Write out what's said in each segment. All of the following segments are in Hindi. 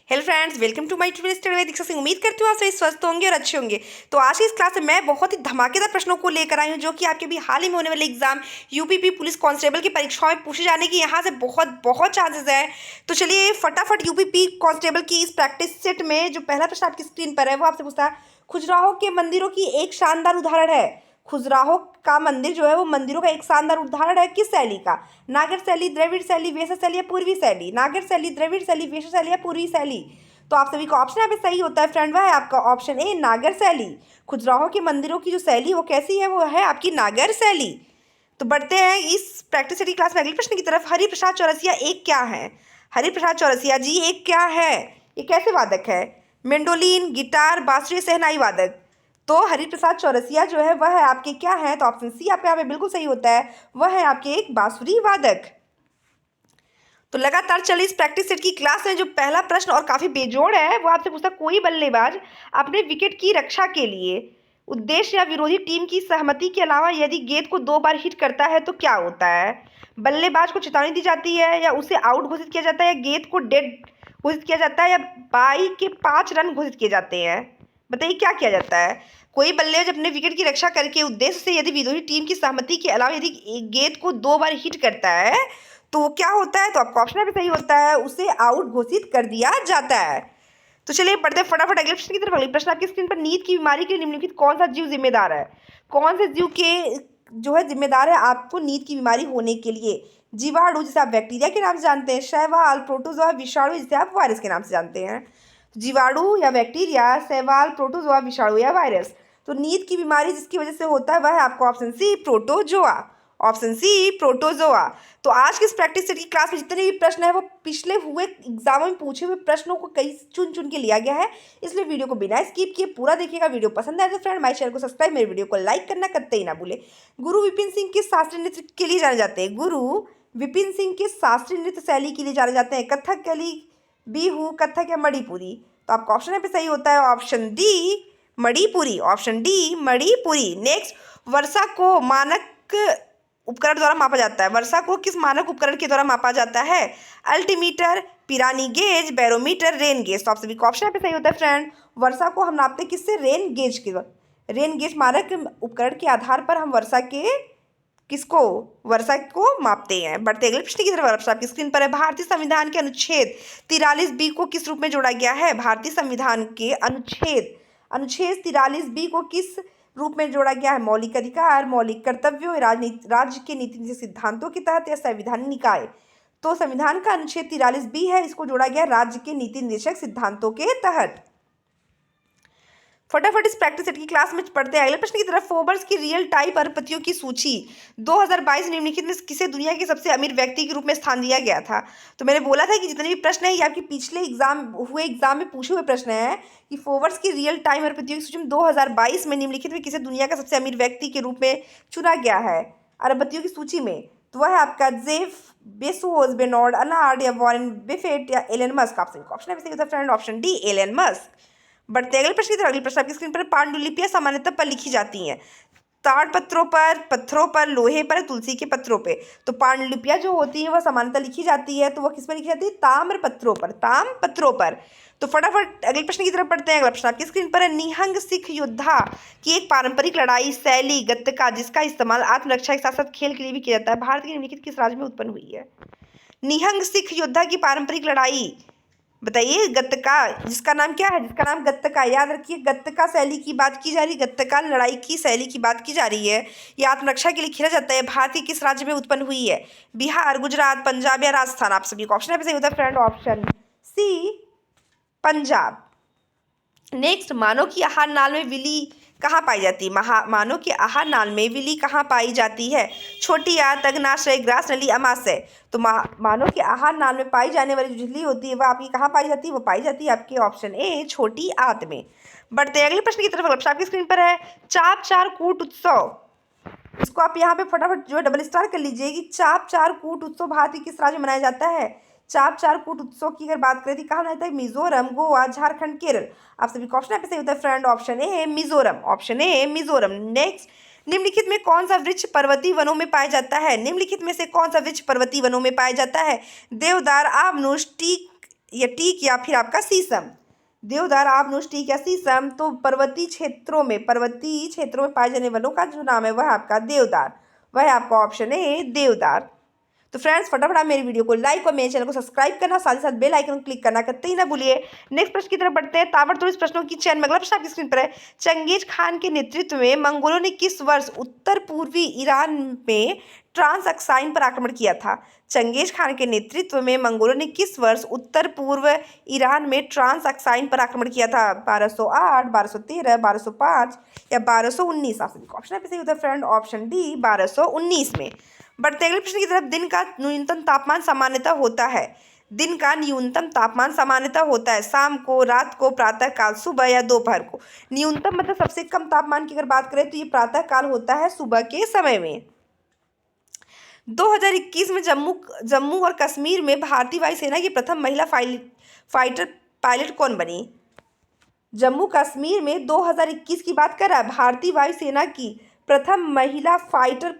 Hello friends, welcome to my tutorial study with Diksha Singh. उम्मीद करती हूँ आप सभी स्वस्थ होंगे और अच्छे होंगे। तो आज की इस क्लास में मैं बहुत ही धमाकेदार प्रश्नों को लेकर आई हूँ जो कि आपके भी हाल ही में होने वाले एग्जाम यूपीपी पुलिस कांस्टेबल की परीक्षाओं में पूछे जाने की यहाँ से बहुत बहुत चांसेस है। तो चलिए फटाफट यूपीपी कांस्टेबल की इस प्रैक्टिस सेट में जो पहला प्रश्न आपकी स्क्रीन पर है वो आपसे पूछता है, खजुराहो के मंदिरों की एक शानदार उदाहरण है। खजुराहो का मंदिर जो है वो मंदिरों का एक शानदार उदाहरण है किस शैली का? नागर शैली, द्रविड़ शैली, वेशा शैली या पूर्वी शैली? नागर शैली, द्रविड़ शैली, वेशा शैली या पूर्वी शैली? तो आप सभी का ऑप्शन यहाँ पे सही होता है फ्रेंड, वह है आपका ऑप्शन ए नागर शैली। खजुराहो के मंदिरों की जो शैली वो कैसी है? वो है आपकी नागर शैली। तो बढ़ते हैं इस प्रैक्टिस सेट की क्लास में अगले प्रश्न की तरफ। हरिप्रसाद चौरसिया एक क्या है? हरिप्रसाद चौरसिया जी एक क्या है? ये कैसे वादक है? मेंडोलिन, गिटार, बांसुरी, शहनाई वादक? तो हरिप्रसाद चौरसिया जो है वह है आपके क्या है? तो ऑप्शन सी आपके यहाँ पे बिल्कुल सही होता है, वह है आपके एक बांसुरी वादक। तो लगातार चली इस प्रैक्टिस सेट की क्लास में जो पहला प्रश्न और काफी बेजोड़ है वो आपसे पूछता, कोई बल्लेबाज अपने विकेट की रक्षा के लिए उद्देश्य या विरोधी टीम की सहमति के अलावा यदि गेंद को 2 बार हिट करता है तो क्या होता है? बल्लेबाज को चेतावनी दी जाती है, या उसे आउट घोषित किया जाता है, या गेंद को डेड घोषित किया जाता है, या बाई के 5 रन घोषित किए जाते हैं? बताइए क्या किया जाता है? कोई बल्लेबाज अपने विकेट की रक्षा करके उद्देश्य से यदि विरोधी टीम की सहमति के अलावा यदि गेंद को 2 बार हिट करता है तो क्या होता है? तो आपका ऑप्शन भी सही होता है, उसे आउट घोषित कर दिया जाता है। तो चलिए बढ़ते फटाफट अगले प्रश्न की तरफ। अगले प्रश्न आपकी स्क्रीन पर, नींद की बीमारी के लिए निम्नलिखित कौन सा जीव जिम्मेदार है? कौन से जीव के जो है जिम्मेदार है आपको नींद की बीमारी होने के लिए? जीवाणु जिसे आप बैक्टीरिया के नाम से जानते हैं, शैवाल, प्रोटोजोआ, विषाणु जिसे आप वायरस के नाम से जानते हैं। जीवाणु या बैक्टीरिया, शैवाल, प्रोटोजोआ, विषाणु या वायरस? तो नींद की बीमारी जिसकी वजह से होता है वह है आपका option C protozoa. Option C protozoa. तो आज की इस प्रैक्टिस सेट की क्लास में जितने भी प्रश्न है वो पिछले हुए एग्जामों में पूछे हुए प्रश्नों को कई चुन चुन के लिया गया है, इसलिए वीडियो को बिना स्किप किए पूरा देखिएगा। वीडियो पसंद आए तो फ्रेंड माय चैनल को सब्सक्राइब, मेरे वीडियो को लाइक करना कतई ही ना भूले। गुरु विपिन सिंह किस शास्त्रीय नृत्य के लिए जाने जाते हैं? गुरु विपिन सिंह किस शास्त्रीय नृत्य शैली के लिए जाने जाते हैं? कथकली, बिहू, कथक या मणिपुरी? तो आपका ऑप्शन यहाँ पे सही होता है option D Manipuri. Option D Manipuri. Next, वर्षा को मानक उपकरण द्वारा मापा जाता है। वर्षा को किस मानक उपकरण के द्वारा मापा जाता है? Altimeter, Pirani gauge, barometer, rain gauge? तो आप सभी का ऑप्शन यहाँ पे सही होता है फ्रेंड, वर्षा को हम नापते किससे? रेन गेज के द्वारा। रेन गेज मानक उपकरण के आधार पर हम वर्षा के किसको? वर्षा को मापते हैं। बढ़ते अगले प्रश्न की तरफ आपकी स्क्रीन पर है, भारतीय संविधान के अनुच्छेद 43B को किस रूप में जोड़ा गया है? भारतीय संविधान के अनुच्छेद 43B को किस रूप में जोड़ा गया है? मौलिक अधिकार, मौलिक कर्तव्यों, राज्य के नीति सिद्धांतों के तहत या संवैधानिक निकाय? तो संविधान का अनुच्छेद 43B है, इसको जोड़ा गया राज्य के नीति निर्देशक सिद्धांतों के तहत। फटाफट इस प्रैक्टिस सेट की क्लास में पढ़ते हैं अगले प्रश्न की तरफ। फोर्ब्स की रियल टाइम अरबपतियों की सूची 2022 निम्नलिखित में किसे दुनिया के सबसे अमीर व्यक्ति के रूप में स्थान दिया गया था? तो मैंने बोला था कि जितने भी प्रश्न है ये आपके पिछले एग्जाम में पूछे हुए प्रश्न है कि फोर्ब्स की रियल टाइम अरबपतियों की सूची में 2022 में निम्नलिखित में किसे दुनिया का सबसे अमीर व्यक्ति के रूप में चुना गया है अरबपतियों की सूची में? तो वह है आपका जेफ बेजोस, बेर्नार्ड अर्नोल्ड या वॉरेन बफेट या एलन मस्क? आप सभी का ऑप्शन है friend option D Elon Musk. बढ़ते अगले प्रश्न की तरफ। अगले प्रश्न आपकी स्क्रीन पर, पांडुलिपियां सामान्यतः पर लिखी जाती हैं ताड़पत्रों पर, पत्थरों पर, लोहे पर, तुलसी के पत्रों पे? तो पांडुलिपियां जो होती हैं वह सामान्यतः लिखी जाती है तो वह किस पर लिखी जाती है? ताम्र पत्रों पर, ताम पत्रों पर। तो फटाफट अगले प्रश्न की तरफ पढ़ते हैं। अगला प्रश्न आपकी स्क्रीन पर है, निहंग सिख योद्धा की एक पारंपरिक लड़ाई शैली गत्तका जिसका इस्तेमाल आत्मरक्षा के साथ साथ खेल के लिए भी किया जाता है, भारत के निम्नलिखित किस राज्य में उत्पन्न हुई है? निहंग सिख योद्धा की पारंपरिक लड़ाई बताइए गत्तका जिसका नाम क्या है? जिसका नाम गत्तका। याद रखिए गत्तका शैली की बात की जा रही है, गत्तका लड़ाई की शैली की बात की जा रही है। ये आत्मरक्षा के लिए खेला जाता है। भारत के किस राज्य में उत्पन्न हुई है? बिहार, गुजरात, पंजाब या राजस्थान? आप सभी का ऑप्शन है सही होता है friend option C Punjab. Next, मानव की आहार नाल में विली कहाँ पाई जाती है? मानव के आहार नाल में विली कहाँ पाई जाती है? छोटी आंत, अग्नाशय, ग्रास नली, अमाशय? तो मानव के आहार नाल में पाई जाने वाली जो झिल्ली होती है वह आपकी कहाँ पाई जाती है? वो पाई जाती है आपके ऑप्शन ए छोटी आंत में। बढ़ते अगले प्रश्न की तरफ। आपकी स्क्रीन पर है, चाप चार कूट उत्सव, इसको आप यहाँ पे फटाफट जो है डबल स्टार कर लीजिए कि चाप चार कूट उत्सव भारत के किस राज्य में मनाया जाता है? चाप चार कूट उत्सव की अगर बात करें तो कहाँ मनाया जाता है? मिजोरम, गोवा, झारखंड, केरल? आप सभी का ऑप्शन यहाँ पे सही होता है friend option A Mizoram. Option A Mizoram. Next, निम्नलिखित में कौन सा वृक्ष पर्वतीय वनों में पाया जाता है? निम्नलिखित में से कौन सा वृक्ष पर्वतीय वनों में पाया जाता है? देवदार, आमनुष, टीक, या टीक या फिर आपका शीशम। देवदार, आबनूस, टीक या शीशम। तो पर्वतीय क्षेत्रों में पाए जाने वालों का जो नाम है वह आपका देवदार, वह आपका ऑप्शन है देवदार। तो फ्रेंड्स फटाफट आप मेरी वीडियो को लाइक और मेरे चैनल को सब्सक्राइब करना, साथ ही साथ बेल आइकन को क्लिक करना करते ही ना भूलिए। नेक्स्ट प्रश्न की तरफ बढ़ते हैं ताबड़तोड़ इस प्रश्नों की चयन में। अगला प्रश्न आपकी स्क्रीन पर है, चंगेज खान के नेतृत्व में मंगोलों ने किस वर्ष उत्तर पूर्वी ईरान में ट्रांसअक्साइन पर आक्रमण किया था? चंगेज खान के नेतृत्व में मंगोलों ने किस वर्ष उत्तर पूर्व ईरान में ट्रांसअक्साइन पर आक्रमण किया था? 1208, 1213, 1205 या 1219? आप सभी का ऑप्शन सही होता है फ्रेंड, ऑप्शन डी 1219 में। बढ़ते अगले प्रश्न की तरफ। दिन का न्यूनतम तापमान सामान्यतः होता है, दिन का न्यूनतम तापमान सामान्यतः होता है शाम को, रात को, प्रातः काल, सुबह या दोपहर को? न्यूनतम मतलब सबसे कम तापमान की अगर बात करें तो ये प्रातः काल होता है, सुबह के समय में। 2021 में जम्मू और कश्मीर में भारतीय वायुसेना की प्रथम महिला फाइटर पायलट कौन बनी? जम्मू कश्मीर में 2021 की बात कर रहा है, भारतीय वायुसेना की प्रथम महिला फाइटर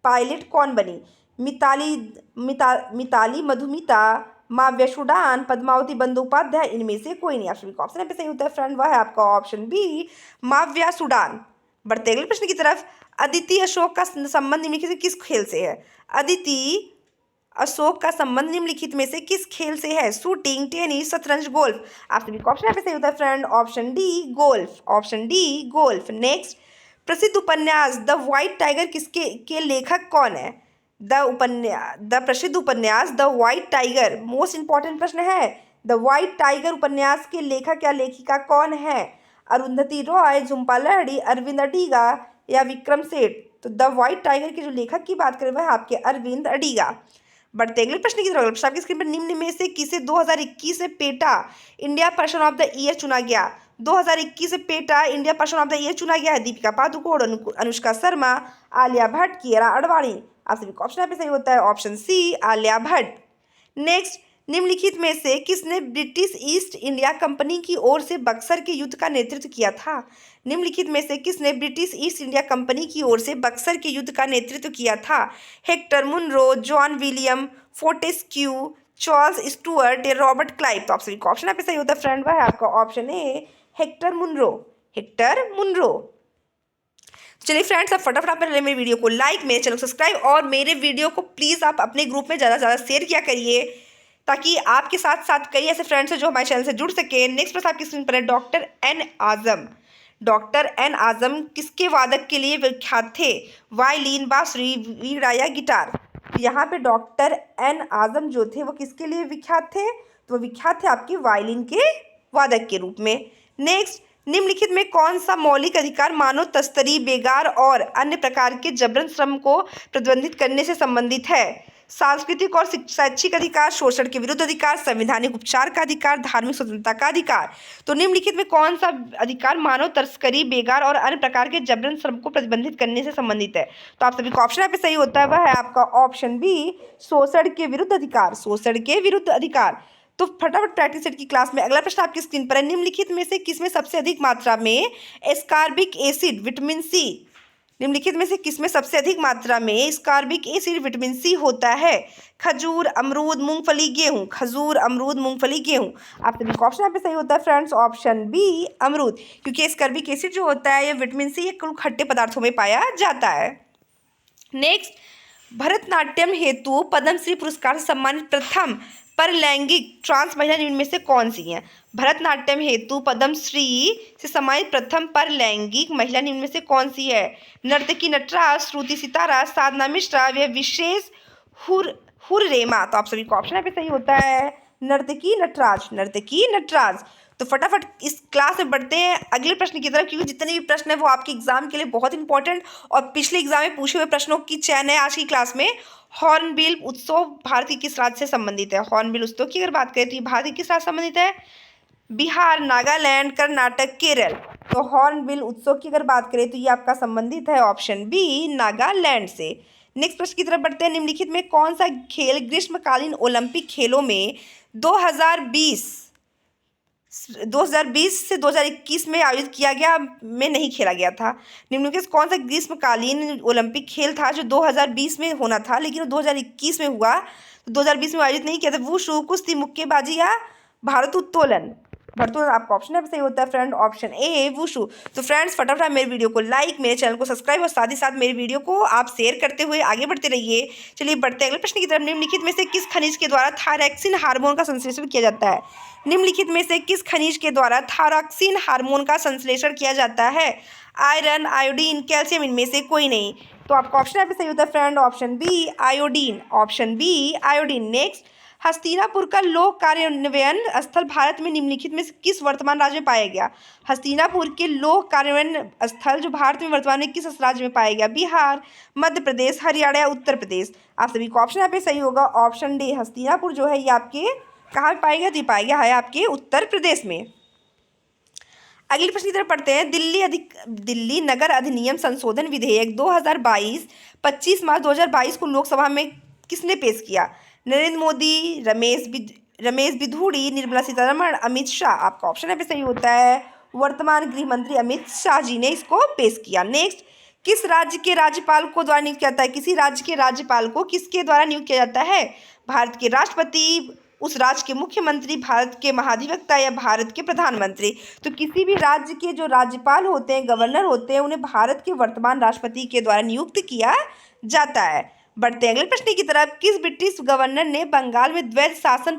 पायलट कौन बनी? मिताली मधुमिता, माव्या सुडान, पद्मावती बंदोपाध्याय, इनमें से कोई नहीं? आप सभी का ऑप्शन पे सही होता है फ्रेंड, वह है आपका ऑप्शन बी माव्या सुडान। बढ़ते अगले प्रश्न की तरफ। अदिति अशोक का संबंध निम्नलिखित में किस खेल से है? अदिति अशोक का संबंध निम्नलिखित में से किस खेल से है? शूटिंग, टेनिस, शतरंज, गोल्फ? आप सभी का ऑप्शन पे सही होता है friend, option D golf, option D golf. Next, प्रसिद्ध उपन्यास द व्हाइट टाइगर किसके के लेखक कौन है? द प्रसिद्ध उपन्यास the white tiger, most important प्रश्न है, द व्हाइट टाइगर उपन्यास के लेखक या लेखिका कौन है? अरुंधति रॉय, झुम्पा लाहिड़ी, अरविंद अडिगा या विक्रम सेठ? तो द व्हाइट टाइगर के जो लेखक की बात करें वह आपके अरविंद अडिगा। बढ़ते अगले प्रश्न की तरफ। आपकी स्क्रीन पर निम्न में से किसे 2021 में PETA India person of the year चुना गया? 2021 से PETA India person of the year चुना गया है दीपिका पादुकोण, अनुष्का शर्मा, आलिया भट्ट, कियारा अडवाणी? आप सभी का ऑप्शन पे सही होता है, option C Alia Bhatt. Next, निम्नलिखित में से किसने ब्रिटिश ईस्ट इंडिया कंपनी की ओर से बक्सर के युद्ध का नेतृत्व किया था? निम्नलिखित में से किसने ब्रिटिश ईस्ट इंडिया कंपनी की ओर से बक्सर के युद्ध का नेतृत्व किया था? Hector Munro, John William, Fortescue, Charles Stuart या रॉबर्ट क्लाइव? तो आप सभी का ऑप्शन पे सही होता है फ्रेंड, वह है आपका option A Hector Munro, Hector Munro. चलिए फ्रेंड्स, अब फटाफट आप मेरी वीडियो को लाइक, मेरे चैनल को सब्सक्राइब और मेरे वीडियो को प्लीज़ आप अपने ग्रुप में ज़्यादा से ज़्यादा शेयर किया करिए, ताकि आपके साथ साथ कई ऐसे फ्रेंड्स हैं जो हमारे चैनल से जुड़ सके। नेक्स्ट प्रश्न आपकी स्क्रीन पर है, डॉक्टर एन आजम। डॉक्टर एन आजम किसके वादक के लिए विख्यात थे? वायलिन, बांसुरी, वीणा या गिटार? यहाँ पे डॉक्टर एन आजम जो थे वो किसके लिए विख्यात थे? तो वो विख्यात थे आपके वायलिन के वादक के रूप में। नेक्स्ट, निम्नलिखित में कौन सा मौलिक अधिकार मानव तस्करी, बेगार और अन्य प्रकार के जबरन श्रम को प्रतिबंधित करने से संबंधित है? सांस्कृतिक और शैक्षिक अधिकार, शोषण के विरुद्ध अधिकार, संवैधानिक उपचार का अधिकार, धार्मिक स्वतंत्रता का अधिकार? तो निम्नलिखित में कौन सा अधिकार मानव तस्करी, बेगार और अन्य प्रकार के जबरन श्रम को प्रतिबंधित करने से संबंधित है? तो आप सभी का ऑप्शन पे सही होता है, वह है आपका ऑप्शन बी शोषण के विरुद्ध अधिकार, शोषण के विरुद्ध अधिकार। तो फटाफट प्रैक्टिस सेट की क्लास में अगला प्रश्न आपकी स्क्रीन पर है, निम्नलिखित में से किसमें सबसे अधिक मात्रा में एस्कॉर्बिक एसिड, विटामिन सी? निम्नलिखित में से किसमें सबसे अधिक मात्रा में एस्कॉर्बिक एसिड, विटामिन सी होता है? खजूर, अमरूद, मूंगफली, गेहूं? खजूर, अमरूद, मूंगफली, गेहूं? आप सभी का ऑप्शन पे सही होता है फ्रेंड्स, ऑप्शन बी अमरूद, क्योंकि एस्कॉर्बिक एसिड जो होता है ये विटामिन सी ये खट्टे पदार्थों में पाया जाता है। नेक्स्ट, भरतनाट्यम हेतु पद्मश्री पुरस्कार से सम्मानित प्रथम परलैंगिक ट्रांस महिला निम्न में से कौन सी हैं? भरतनाट्यम हेतु पद्मश्री से सम्मानित प्रथम परलैंगिक महिला निम्न में से कौन सी है? नर्तकी नटराज, श्रुति सितारा, साधना मिश्रा या विशेष हुर्रेमा? तो आप सभी का ऑप्शन पे सही होता है नर्तकी नटराज, नर्तकी नटराज। तो फटाफट इस क्लास में बढ़ते हैं अगले प्रश्न की तरफ, क्योंकि जितने भी प्रश्न है वो आपके एग्जाम के लिए बहुत इंपॉर्टेंट और पिछले एग्जाम में पूछे हुए प्रश्नों की चयन है आज की क्लास में। हॉर्नबिल उत्सव भारत के किस राज्य से संबंधित है? हॉर्नबिल उत्सव की अगर बात करें तो ये भारत के किस राज्य से संबंधित है? बिहार, नागालैंड, कर्नाटक, केरल? तो हॉर्नबिल उत्सव की अगर बात करें तो ये आपका संबंधित है ऑप्शन बी नागालैंड से। नेक्स्ट प्रश्न की तरफ बढ़ते हैं, निम्नलिखित में कौन सा खेल ग्रीष्मकालीन ओलंपिक खेलों में 2020 से 2021 में आयोजित किया गया में नहीं खेला गया था? निम्नलिखित कौन सा ग्रीष्मकालीन ओलंपिक खेल था जो 2020 में होना था लेकिन वो 2021 में हुआ? तो 2020 में आयोजित नहीं किया था। वुशु, कुश्ती, मुक्केबाजी या भारोत्तोलन। भारोत्तोलन आपका ऑप्शन है सही होता है फ्रेंड ऑप्शन ए वुशु। तो फ्रेंड्स फटाफट मेरे वीडियो को लाइक, मेरे चैनल को सब्सक्राइब और साथ ही साथ मेरे वीडियो को आप शेयर करते हुए आगे बढ़ते रहिए। चलिए बढ़ते हैं अगले प्रश्न की तरफ। निम्नलिखित में से किस खनिज के द्वारा थायरॉक्सिन हार्मोन का संश्लेषण किया जाता है? निम्नलिखित में से किस खनिज के द्वारा थायरॉक्सिन हार्मोन का संश्लेषण किया जाता है? आयरन, आयोडीन, कैल्शियम, इनमें से कोई नहीं। तो आपका ऑप्शन यहाँ पे सही होता है friend option B iodine. Option B iodine. Next, Hastinapur का लोक कार्यान्वयन स्थल भारत में निम्नलिखित में से किस वर्तमान राज्य में पाया गया? हस्तिनापुर के लोक कार्यान्वयन स्थल जो भारत में वर्तमान में किस राज्य में पाया गया? बिहार, मध्य प्रदेश, हरियाणा या उत्तर प्रदेश? आप सभी को ऑप्शन यहाँ पे सही होगा ऑप्शन डी। हस्तिनापुर जो है ये आपके कहाँ पे पाया गया? तो पाया गया है आपके उत्तर प्रदेश में। अगले प्रश्न की तरफ पढ़ते हैं। दिल्ली नगर अधिनियम संशोधन विधेयक 2022 25 मार्च 2022 को लोकसभा में किसने पेश किया? नरेंद्र मोदी, रमेश बिधूड़ी, निर्मला सीतारमण, अमित शाह? आपका ऑप्शन है पे सही होता है वर्तमान गृह मंत्री अमित शाह जी ने इसको पेश किया। नेक्स्ट, किस राज्य के राज्यपाल को द्वारा नियुक्त किया जाता है? किसी राज्य के राज्यपाल को किसके द्वारा नियुक्त किया जाता है? भारत के राष्ट्रपति, उस राज्य के मुख्यमंत्री, भारत के महाधिवक्ता या भारत के प्रधानमंत्री? तो किसी भी राज्य के जो राज्यपाल होते हैं, गवर्नर होते हैं, उन्हें भारत के वर्तमान राष्ट्रपति के द्वारा नियुक्त किया जाता है। बढ़ते अगले प्रश्न की तरफ। किस ब्रिटिश गवर्नर ने बंगाल में द्वैध शासन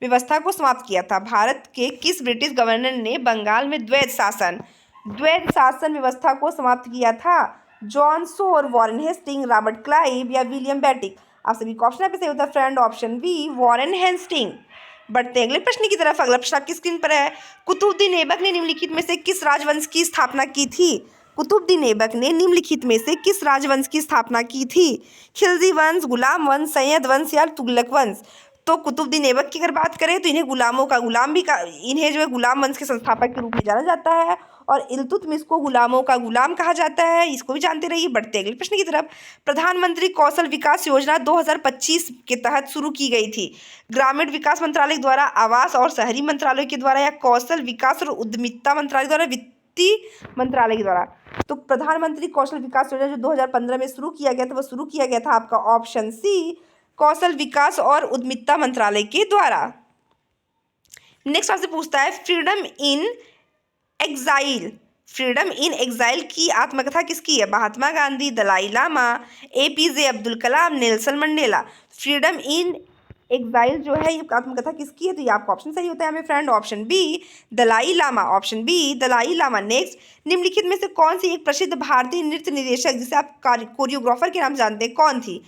व्यवस्था को समाप्त किया था? भारत के किस ब्रिटिश गवर्नर ने बंगाल में द्वैध शासन व्यवस्था को समाप्त किया था? John Shore, Warren Hastings, Robert Clive या विलियम बेटिक? आप सभी को ऑप्शन पे सही होता है friend option B Warren Hastings. बढ़ते अगले प्रश्न की तरफ। अगला प्रश्न आपकी स्क्रीन पर है। कुतुबुद्दीन ऐबक ने निम्नलिखित में से किस राजवंश की स्थापना की थी? कुतुबुद्दीन ऐबक ने निम्नलिखित में से किस राजवंश की स्थापना की थी? खिलजी वंश, गुलाम वंश, सैयद वंश या तुगलक वंश? तो कुतुबुद्दीन ऐबक की अगर बात करें तो इन्हें गुलामों का गुलाम भी इन्हें जो है गुलाम वंश के संस्थापक के रूप में जाना जाता है और इल्तुतमिश को गुलामों का गुलाम कहा जाता है। इसको भी जानते रहिए। बढ़ते अगले प्रश्न की तरफ। प्रधानमंत्री कौशल विकास योजना 2025 के तहत शुरू की गई थी। ग्रामीण विकास मंत्रालय द्वारा, आवास और शहरी मंत्रालय के द्वारा या कौशल विकास और उद्यमिता मंत्रालय द्वारा, वित्तीय मंत्रालय के द्वारा? तो प्रधानमंत्री कौशल विकास योजना जो 2015 में शुरू किया गया था वो शुरू किया गया था आपका ऑप्शन सी कौशल विकास और उद्यमिता मंत्रालय के द्वारा। नेक्स्ट आपसे पूछता है फ्रीडम इन एग्जाइल की आत्मकथा किसकी है? Mahatma Gandhi, Dalai Lama, APJ Abdul Kalam, Nelson Mandela? Freedom in exile जो है ये आत्मकथा किसकी है? तो ये आपका ऑप्शन सही होता है हमें friend option B Dalai Lama. Option B Dalai Lama. Next, निम्नलिखित में से कौन सी एक प्रसिद्ध भारतीय नृत्य निर्देशक जिसे आप कोरियोग्राफर के नाम जानते हैं कौन थी?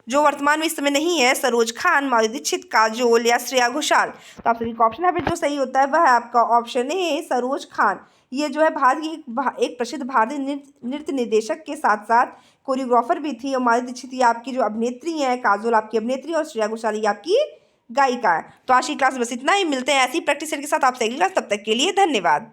जो वर्तमान में इस समय नहीं है, सरोज खान, माधुरी दीक्षित, काजोल या श्रेया घोषाल? तो आप सभी का ऑप्शन यहाँ पे जो सही होता है वह है आपका ऑप्शन ए सरोज खान। ये जो है भारत की एक प्रसिद्ध भारतीय नृत्य निर्देशक के साथ साथ कोरियोग्राफर भी थी। और माधुरी दीक्षित ये आपकी जो अभिनेत्री हैं, काजोल आपकी अभिनेत्री और श्रेया घोषाल ये आपकी गायिका है। तो आज की क्लास बस इतना ही। मिलते हैं ऐसी प्रैक्टिस के साथ आपसे अगली क्लास। तब तक के लिए धन्यवाद।